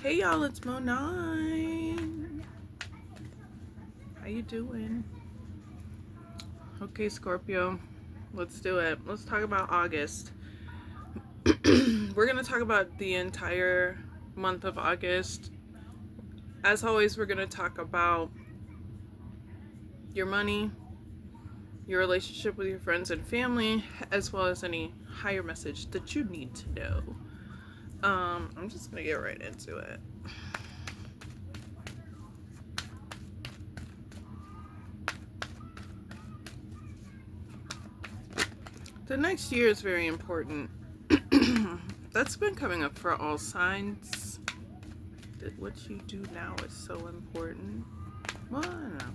Hey y'all, it's Mo9. How you doing? Okay, Scorpio, let's do it. Let's talk about August. We're going to talk about the entire month of August. As always, we're going to talk about your money, your relationship with your friends and family, as well as any higher message that you need to know. I'm just going to get right into it. The next year is very important. That's been coming up for all signs. That what you do now is so important. Well, I don't know.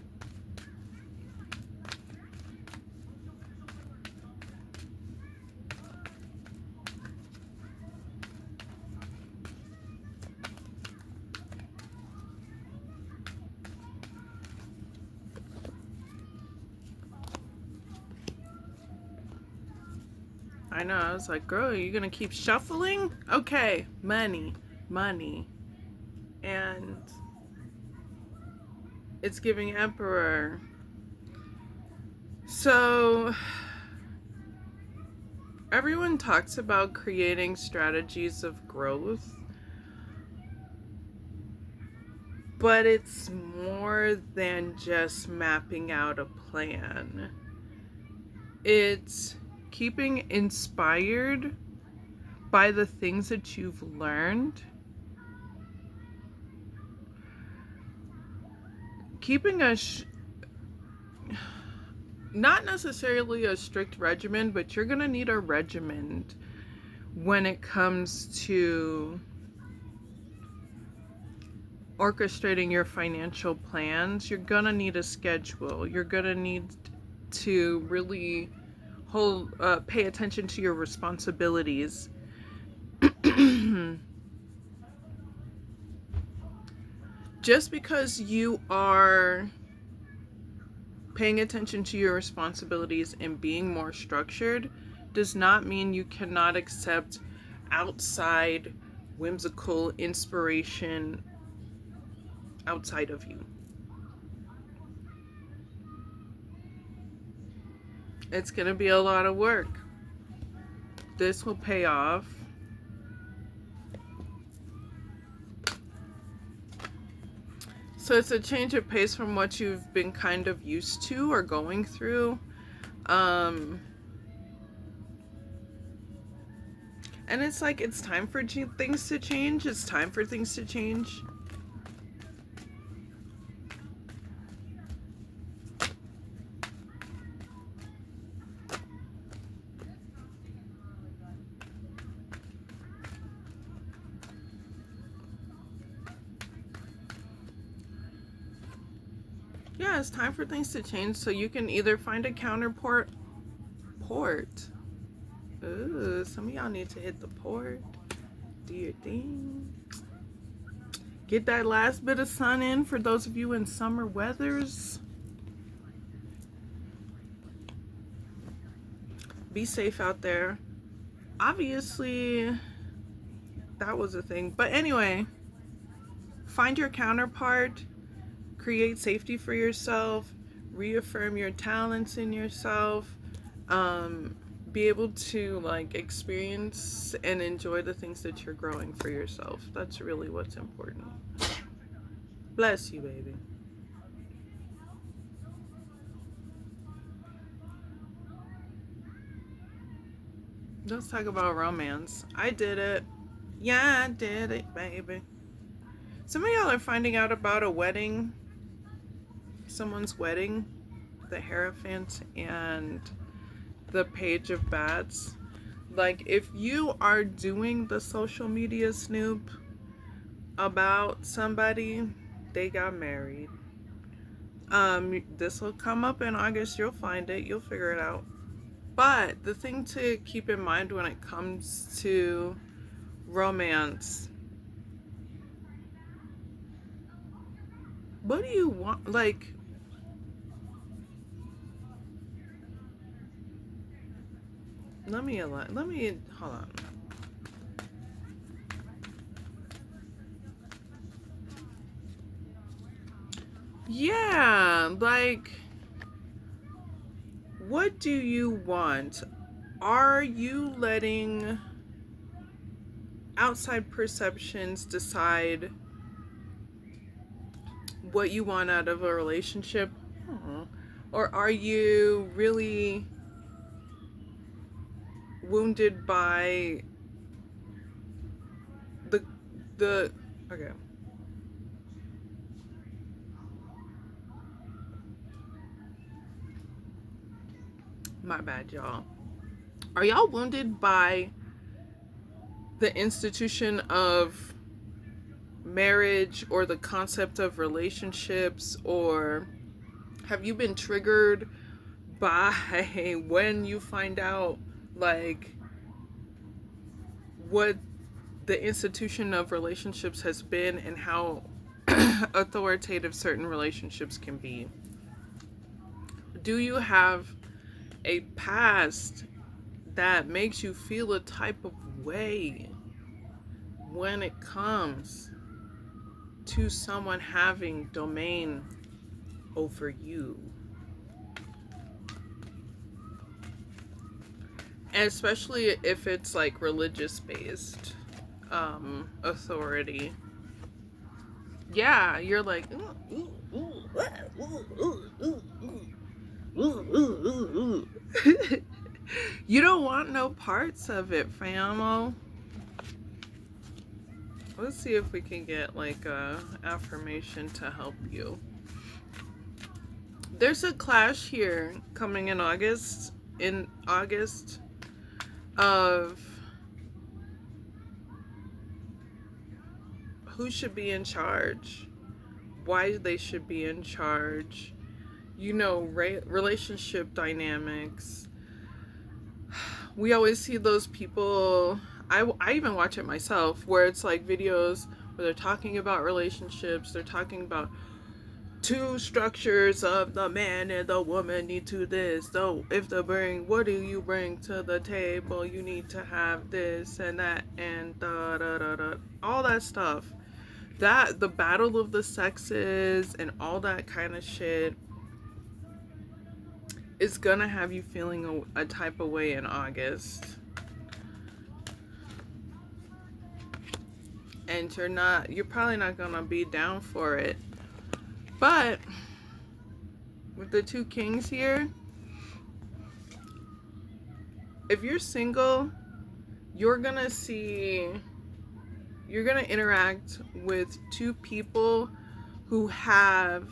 I know, I was like, girl, are you gonna keep shuffling? Okay, money. And it's giving Emperor. So, everyone talks about creating strategies of growth, but it's more than just mapping out a plan. It's keeping inspired by the things that you've learned, keeping not necessarily a strict regimen, but you're gonna need a regimen when it comes to orchestrating your financial plans. You're gonna need a schedule. You're gonna need to really pay attention to your responsibilities. Just because you are paying attention to your responsibilities and being more structured does not mean you cannot accept outside whimsical inspiration outside of you. It's going to be a lot of work. This will pay off. So it's a change of pace from what you've been kind of used to or going through. And it's like, it's time for things to change. It's time for things to change. Yeah, it's time for things to change, so you can either find a counterpart. Ooh, some of y'all need to hit the port. Do your thing. Get that last bit of sun in for those of you in summer weathers. Be safe out there. Obviously, that was a thing. But anyway, find your counterpart. Create safety for yourself. Reaffirm your talents in yourself. Be able to like experience and enjoy the things that you're growing for yourself. That's really what's important. Bless you, baby. Let's talk about romance. I did it. Yeah, I did it, baby. Some of y'all are finding out about a wedding. Someone's wedding. The Hierophant and the Page of Bats. Like, if you are doing the social media snoop about somebody, they got married. This will come up in August. You'll find it. You'll figure it out. But the thing to keep in mind when it comes to romance, what do you want? Like, let me hold on. Yeah, like, what do you want? Are you letting outside perceptions decide what you want out of a relationship? Or are you really wounded by the the okay. My bad, y'all. Are y'all wounded by the institution of marriage or the concept of relationships, or have you been triggered by when you find out like what the institution of relationships has been and how authoritative certain relationships can be? Do you have a past that makes you feel a type of way when it comes to someone having domain over you? And especially if it's like religious based authority. Yeah, you're like, you don't want no parts of it, famo. Let's see if we can get like a affirmation to help you. There's a clash here coming in August of who should be in charge, why they should be in charge, you know, relationship dynamics. We always see those people, I even watch it myself, where it's like videos where they're talking about relationships, they're talking about two structures of the man and the woman need to this. So if they bring, what do you bring to the table? You need to have this and that and da da da da, all that stuff. That the battle of the sexes and all that kind of shit is gonna have you feeling a type of way in August. And you're probably not gonna be down for it. But with the two kings here, if you're single, you're gonna interact with two people who have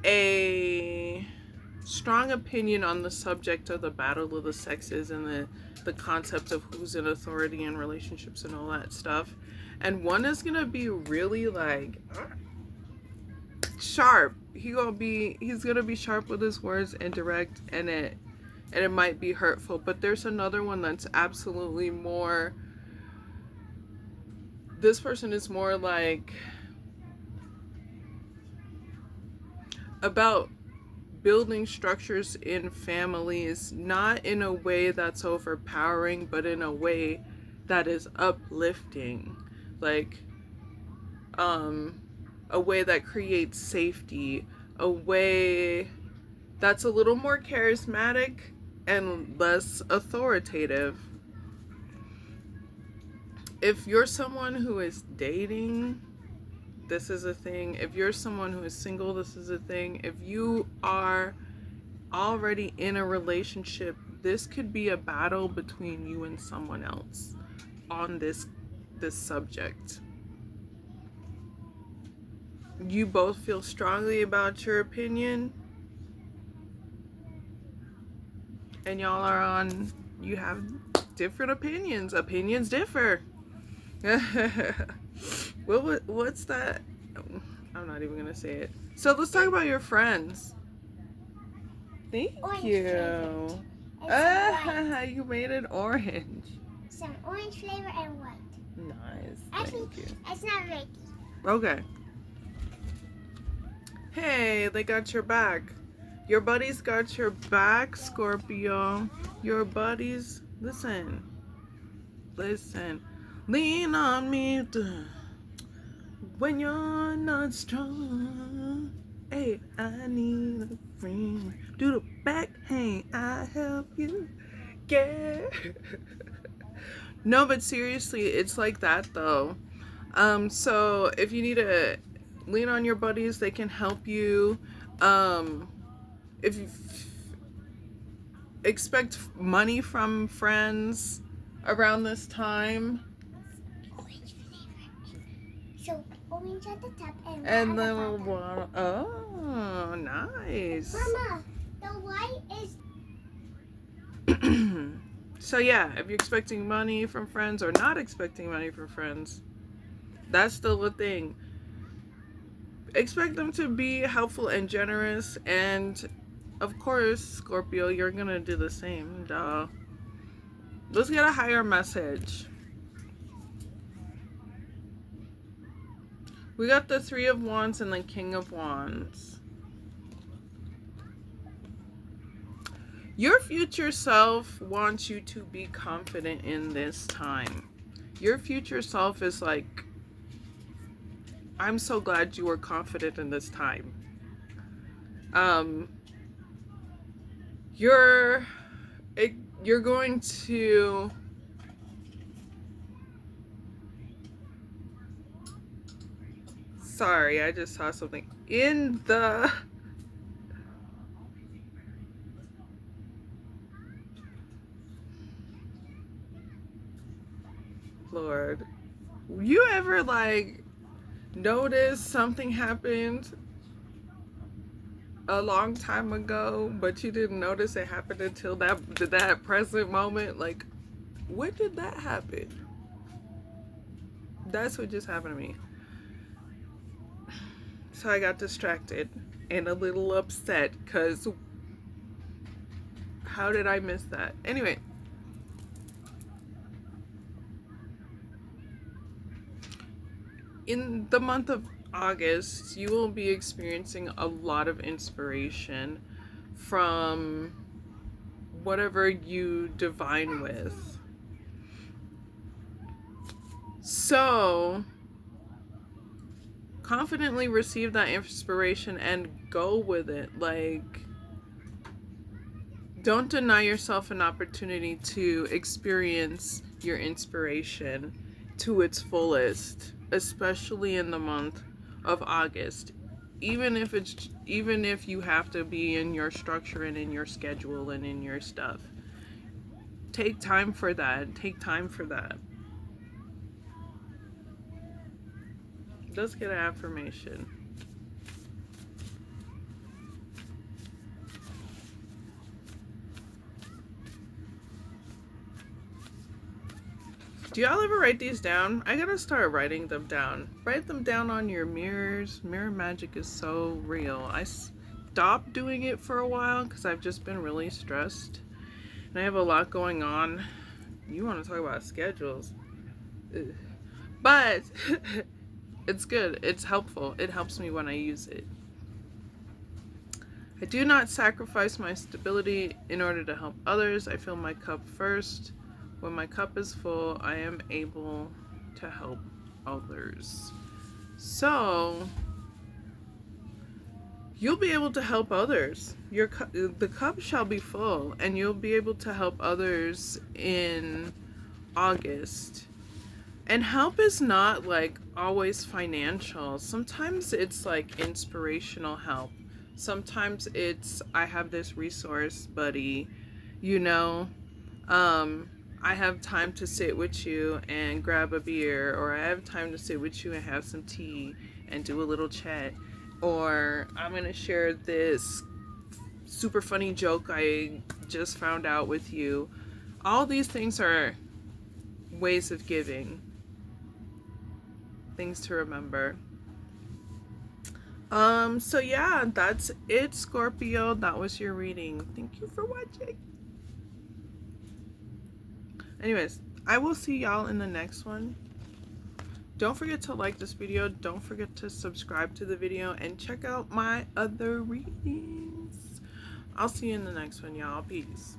a strong opinion on the subject of the battle of the sexes and the concept of who's in authority in relationships and all that stuff. And one is gonna be really like sharp. He's gonna be sharp with his words and direct, and it might be hurtful. But there's another one that's absolutely more, this person is more like about building structures in families, not in a way that's overpowering, but in a way that is uplifting, like a way that creates safety, a way that's a little more charismatic and less authoritative. If you're someone who is dating, this is a thing. If you're someone who is single, this is a thing. If you are already in a relationship, this could be a battle between you and someone else on this subject. You both feel strongly about your opinion, and y'all you have different opinions. Opinions differ. What's that? I'm not even gonna say it. So let's talk about your friends. Thank orange you. You made it orange. Some orange flavor and white. Nice. Actually, Thank you. it's not ready. Okay. Hey, they got your back. Your buddies got your back, Scorpio. Your buddies, listen. Lean on me. when you're not strong. Hey, I need a friend. Do the backhand, I help you. Yeah. No, but seriously, it's like that though. So if you need to lean on your buddies, they can help you. If you expect money from friends around this time, Orange flavor. So orange at the top and white and at then the bottom. oh, nice. Mama, the white is. So yeah, if you're expecting money from friends or not expecting money from friends, that's still a thing. Expect them to be helpful and generous, and of course, Scorpio, you're gonna do the same. Duh. Let's get a higher message. We got the Three of Wands and the King of Wands. Your future self wants you to be confident in this time. Your future self is like, I'm so glad you were confident in this time. You're going to sorry, I just saw something in the Lord. You ever like notice something happened a long time ago, but you didn't notice it happened until that present moment? Like, when did that happen? That's what just happened to me. So I got distracted and a little upset because how did I miss that? Anyway, in the month of August, you will be experiencing a lot of inspiration from whatever you divine with. So, confidently receive that inspiration and go with it. Like, don't deny yourself an opportunity to experience your inspiration to its fullest, especially in the month of August. Even if you have to be in your structure and in your schedule and in your stuff. Take time for that. Take time for that. Let's get an affirmation. Do y'all ever write these down? I gotta start writing them down. Write them down on your mirrors. Mirror magic is so real. I stopped doing it for a while because I've just been really stressed. And I have a lot going on. You want to talk about schedules. Ugh. But it's good. It's helpful. It helps me when I use it. I do not sacrifice my stability in order to help others. I fill my cup first. When my cup is full, I am able to help others. So, you'll be able to help others. The cup shall be full, and you'll be able to help others in August. And help is not like always financial. Sometimes it's like inspirational help. Sometimes it's, I have this resource buddy, you know. I have time to sit with you and grab a beer, or I have time to sit with you and have some tea and do a little chat, or I'm gonna share this super funny joke I just found out with you. All these things are ways of giving, things to remember. So yeah, that's it, Scorpio. That was your reading. Thank you for watching. Anyways, I will see y'all in the next one. Don't forget to like this video. Don't forget to subscribe to the video and check out my other readings. I'll see you in the next one, y'all. Peace.